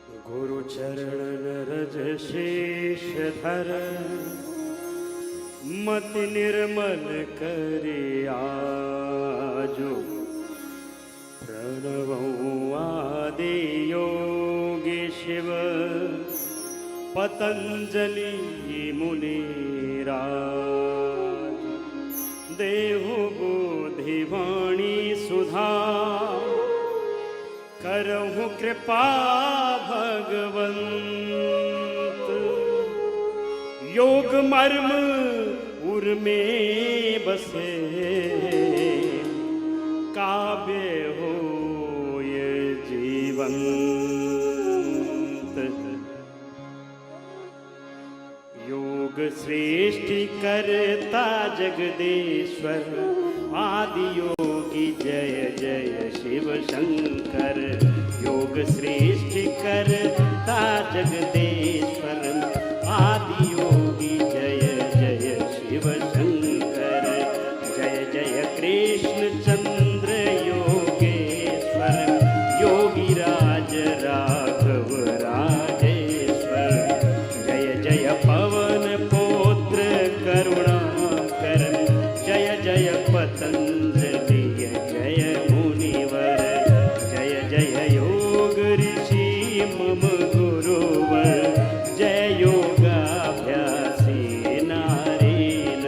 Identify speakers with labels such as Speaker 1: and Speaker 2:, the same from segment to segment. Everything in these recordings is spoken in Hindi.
Speaker 1: गुरु चरण रज शीश धर, मति निर्मल करि आजो। प्रणवं आदि योगी शिव, पतंजलि मुनिराज। देहु बुद्धि वाणी सुधा, करहु कृपा भगवंत। योग मर्म उर में बसे, काव्य हो ये जीवंत। योग सृष्टि करता जगदीश्वर, आदि योगी जय जय शिव शंकर। योग सृष्टि करता जगदीश्वर, आदि योगी जय जय शिव शंकर। जय जय कृष्ण चंद्र योगेश्वर, योगी राज राघव राजेश्वर। जय जय पवन पुत्र करुणाकर, जय जय पतंजलि जय मुनिवर। जय जय योग ऋषि मम गुरुवर, जय योगाभ्यासी नारीन।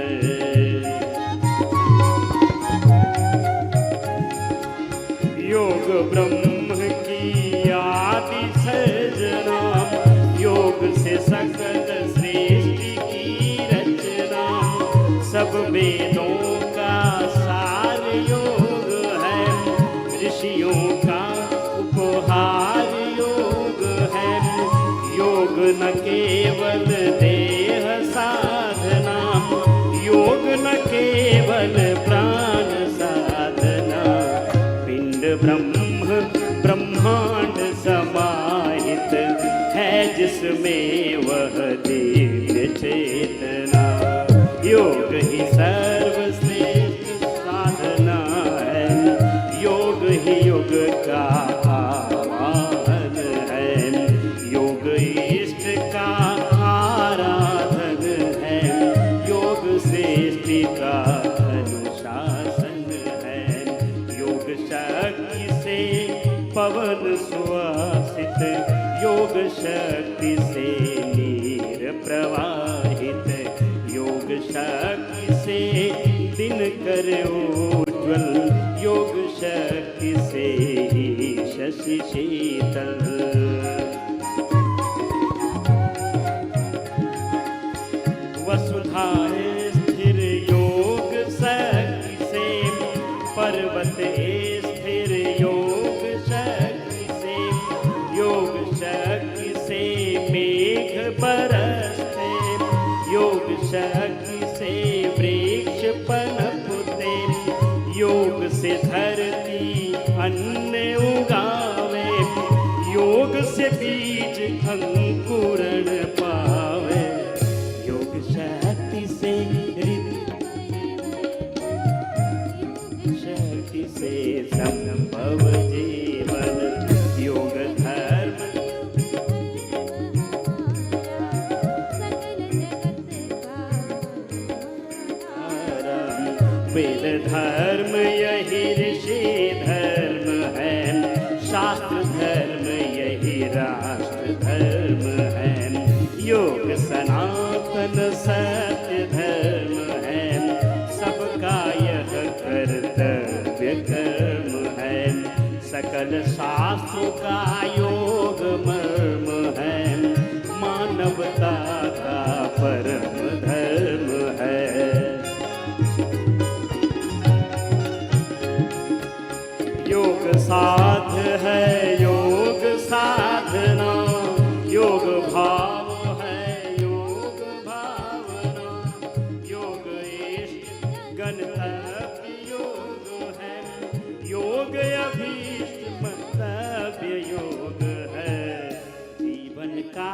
Speaker 1: योग ब्रह्म की आदि सृजना, योग से सकल सृष्टि की रचना। सब वेदों का सार योग है, ऋषियों का उपहार योग है। योग न केवल देह साधना, योग न केवल प्राण साधना। पिंड ब्रह्म ब्रह्मांड समाहित है, जिसमें वह दिव्य चेतना। योग ही सर्वश्रेष्ठ साधना है, योग ही युग का आवाहन है। योग इष्ट का आराधन है, योग सृष्टि का अनुशासन है। योग शक्ति से पवन सुवासित, योग शक्ति से नीर प्रवाहित। योग शक्ति से दिन करे उज्ज्वल, योग शक्ति से ही शशि शीतल। वसुधा स्थिर योग शक्ति से, पर्वत स्थिर योग शक्ति से। योग शक्ति से मेघ बरसते, योग शक्ति से वृक्ष पनपते। योग से धरती अन्न उगावे, योग से बीज अंकुरण पावे। योग शक्ति से शक्ति से संभव जीवन। योग धर्म वेद धर्म यही ऋषि धर्म है, शास्त्र धर्म यही राष्ट्र धर्म है। योग सनातन सत्य धर्म है, सबका यह कर्तव्य कर्म है। सकल शास्त्रों का योग मर्म है, मानवता का परम धर्म है। योग साध है योग साधना, योग भाव है योग भावना। योग इष्ट गणतव्य योग है, योग अभीष्ट मंतव्य योग है। जीवन का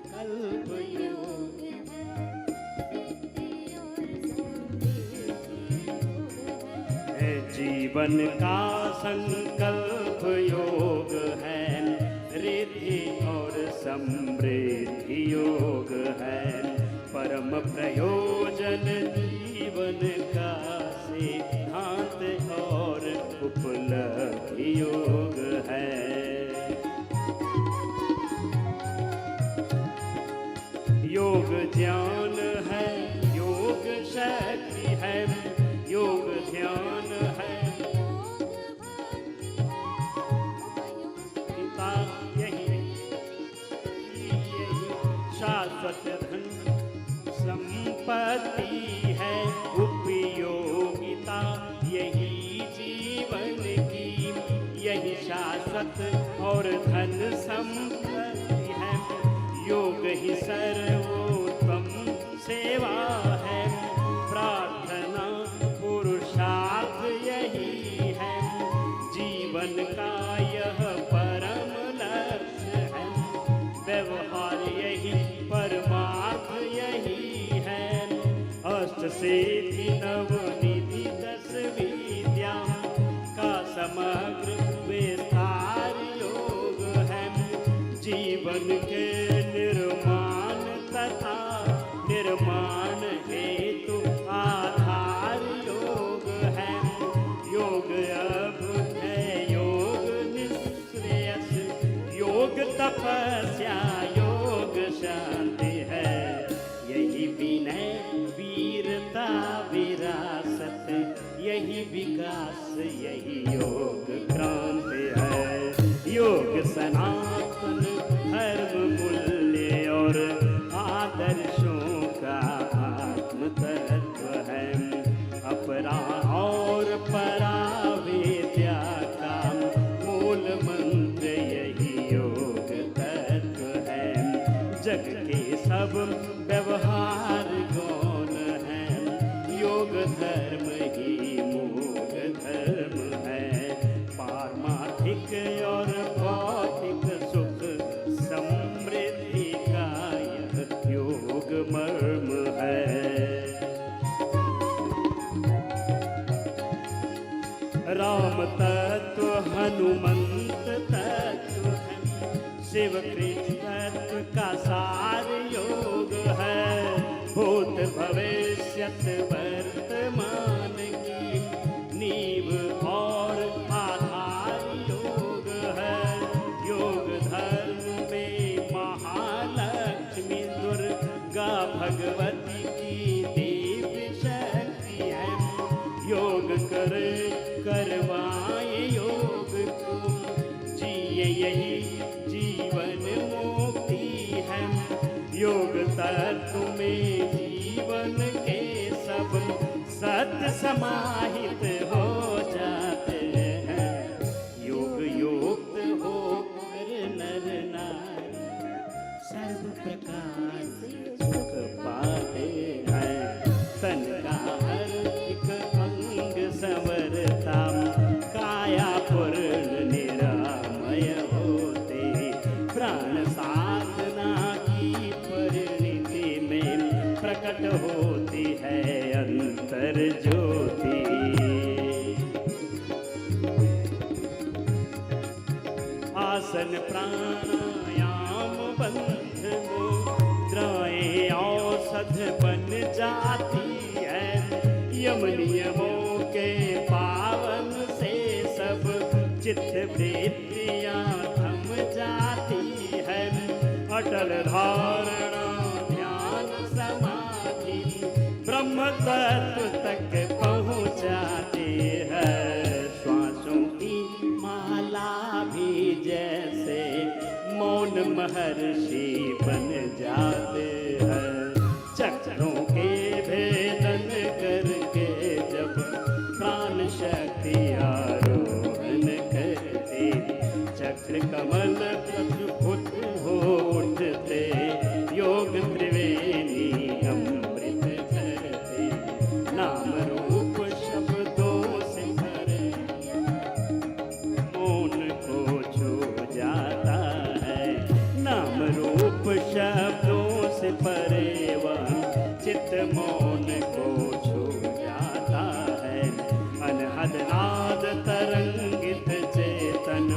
Speaker 1: कल्प योग, जीवन का संकल्प योग है। रिद्धि ज्ञान है, योग शक्ति है, योग ध्यान है, गीता यही शाश्वत धन संपत्ति है, उपयोगिता यही जीवन की, यही शाश्वत और धन संपत्ति है, योग ही सर्वोत्तम सेवा है, प्रार्थना पुरुषार्थ यही है, जीवन का यह परम लक्ष्य है, व्यवहार यही परमार्थ यही है, अष्ट सिद्धि नवनिधि 10 विद्या का समग्र विस्तार योग है, जीवन के निर्माण तथा निर्माण हेतु आधार योग है, योग अद्भुत है, योग निश्रेयस, योग तपस्या, योग शांति है, यही विनय वीरता विरासत, यही विकास, यही योग क्रांति है, योग सनातन धर्म मूल्य और आदर्शों का आत्म तत्व है, अपरा और पराविद्या का मूल मंत्र यही योग तत्व है, जग के सब व्यवहार गौण है, योग धर्म ही मूल धर्म है, पारमार्थिक और भौतिक सुख समृद्धि का यह योग मर्म है। राम तत्व हनुमंत तत्व है, शिव कृष्ण तत्व का सार योग है, भूत भविष्यत वर्तमान की नींव और आधार योग है, योग धर्म में महालक्ष्मी दुर्गा भगवती की दिव्य शक्ति है, योग करे करवाए योग को, जिए यही जीवन मुक्ति है, योग तत्व में जीवन के सब सत्य समाहित हो जाते हैं, योग युक्त होकर नर नारी सर्व प्रकार से सुख पाते हैं, तन का हर एक अंग संवरता, काया पूर्ण निरामय होते, प्राण साधना की परिणति में प्रकट होती है अंतर ज्योति, आसन प्राणायाम बंध मुद्राएं औषध बन जाती है, यम नियमों के पावन से सब चित्त वृत्तियां थम जाती है, अटल धारणा ध्यान समाधि ब्रह्म तत्व तक पहुँचाती है, श्वासों की माला भी जैसे मौन महर्षि बन जाते हैं, चक्रों के भेदन करके जब प्राण शक्ति आरोहण करते, चक्र कमल प्रस्फुट हो उठते, योग त्रिवेणी अमृत करते, नाम रूप शब्दों से भरे मौन को छू जाता है, नाम रूप शब्दों से परे वह चित्त मौन को छू जाता है, अनहद नाद तरंगित चेतन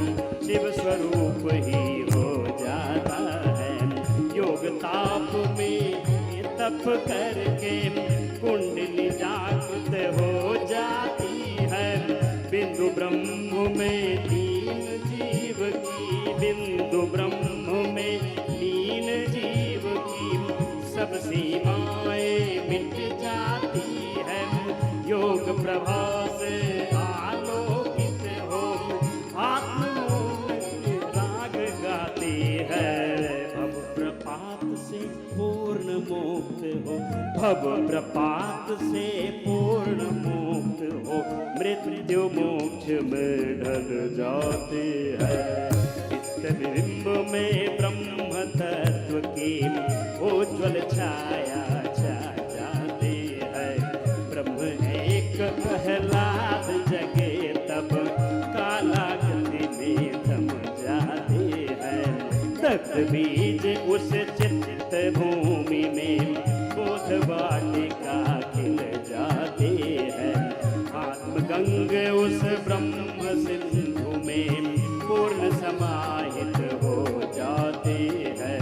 Speaker 1: शिव स्वरूप ही हो जाता है, योग ताप में तप करके कुंडली जागृत हो जाती है, बिंदु ब्रह्म में लीन जीव की, बिंदु ब्रह्म में लीन जीव की सबसे सीमाएं मिट जाती है, योग प्रभाव से आलोकित हो आत्ममूल राग गाती है। भव प्रपात से पूर्ण मुक्त हो, भव प्रपात से पूर्ण मुक्त हो, मृत्यु मोक्ष में ढल जाते हैं। चित्तबिंब में ब्रह्म तत्व की उज्ज्वल छाया छा जाती है। ब्रह्म एक प्रहलाद जगे तब कालाकृति में थम जाती है। दत्त बीज उस चित्त भूमि में बोध वाटिका खिल जाती है। आत्मगंग उस ब्रह्म सिंधु में पूर्ण समाहित हो जाती है।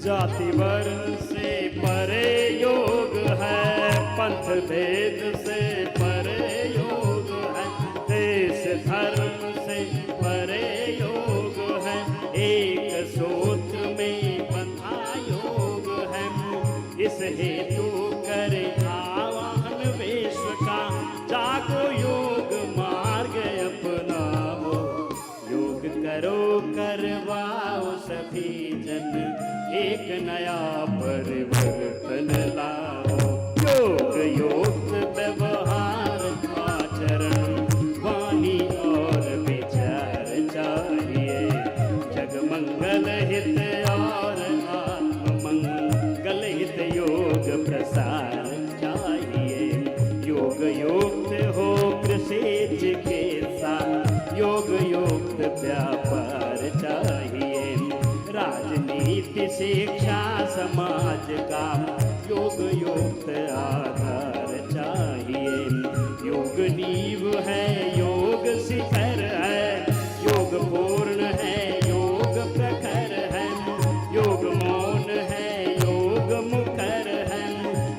Speaker 1: जाति वर्ण से परे योग है, पंथ भेद से परे योग है, देश धर्म से परे योग है, एक सूत्र में बंधा योग है। इस हेतु करे आह्वान विश्व का, जागो योग मार्ग अपनाओ। योग करो करवाओ सभी जन, एक नया परिवर्तन लाओ। योग युक्त व्यवहार आचरण, वाणी और विचार चाहिए। जग मंगल हित और आत्म मंगल हित योग प्रसार चाहिए। योग युक्त हो कृषि चिकित्सा, योग युक्त व्यापार चाहिए। राजनीति शिक्षा समाज का योग युक्त आधार चाहिए। योग नींव है, योग शिखर है, योग पूर्ण है, योग प्रखर है, योग मौन है, योग मुखर है,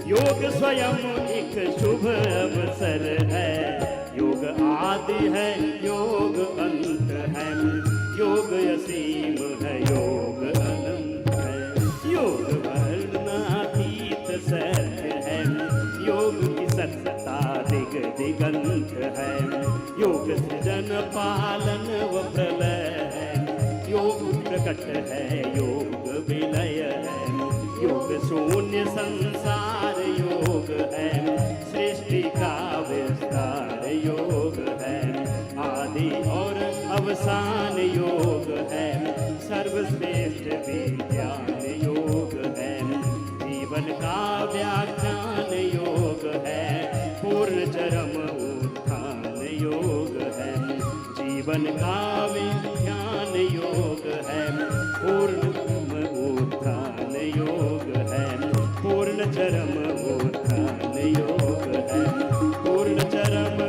Speaker 1: योग स्वयं एक शुभ अवसर है। योग आदि है, योग अंत है, योग असीम है, योग अनंत है। योग वर्णातीत सत्य है, योग की सत्ता दिग दिगंत है। योग सृजन पालन व प्रलय है, योग प्रकट है, योग विलय है। योग शून्य संसार योग है, सृष्टि का विस्तार योग है। आदि और अवसान योग है, सर्वश्रेष्ठ विज्ञान योग है। जीवन का व्याख्यान योग है, पूर्ण चरम उत्थान योग है। जीवन का व्याख्यान योग है, पूर्ण उत्थान योग है। पूर्ण चरम उत्थान योग है, पूर्ण चरम